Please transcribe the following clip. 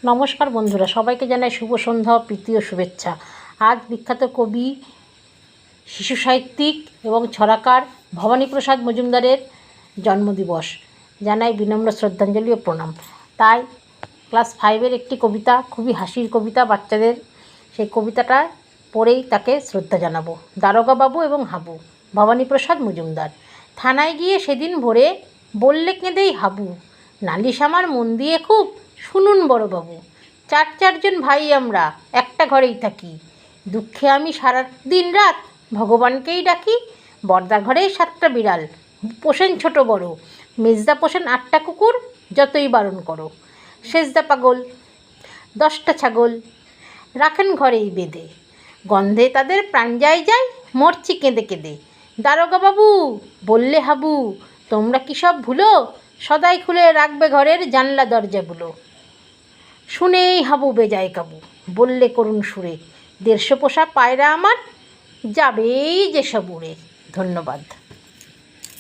নমস্কার বন্ধুরা, সবাইকে জানাই শুভ সন্ধ্যা ও প্রীতি ও শুভেচ্ছা। আজ বিখ্যাত কবি, শিশু সাহিত্যিক এবং ছড়াকার ভবানীপ্রসাদ মজুমদারের জন্মদিবস। জানাই বিনম্র শ্রদ্ধাঞ্জলি ও প্রণাম। তাই ক্লাস 5-এর একটি কবিতা, খুবই হাসির কবিতা বাচ্চাদের, সেই কবিতাটা পড়েই তাকে শ্রদ্ধা জানাবো। দারোগাবাবু এবং হাবু, ভবানীপ্রসাদ মজুমদার। থানায় গিয়ে সেদিন ভোরে বললে কেঁদেই হাবু, নালিশ আমার মন দিয়ে খুব শুনুন বড়বাবু। চারজন ভাই আমরা একটা ঘরেই থাকি, দুঃখে আমি সারা দিন রাত ভগবানকেই ডাকি। বর্দা ঘরেই 7টা বিড়াল, পোষেন ছোট বড়, মেজদা পোষেন 8টা কুকুর, যতই বারণ করো। সেজদা পাগল 10টা ছাগল, রাখেন ঘরেই বেঁধে, গন্ধে তাদের প্রাণ যায় যায়, মরছি কেঁদে কেঁদে। দারোগাবাবু বললে হাবু, তোমরা কি সব ভুলো, সদাই খুলে রাখবে ঘরের জানলা দরজাগুলো। শুনেই হাবু বেজায় কাবু, বললে করুণ সুরে, 150 পোষা পায়রা আমার যাবেই যেসব উড়ে। ধন্যবাদ।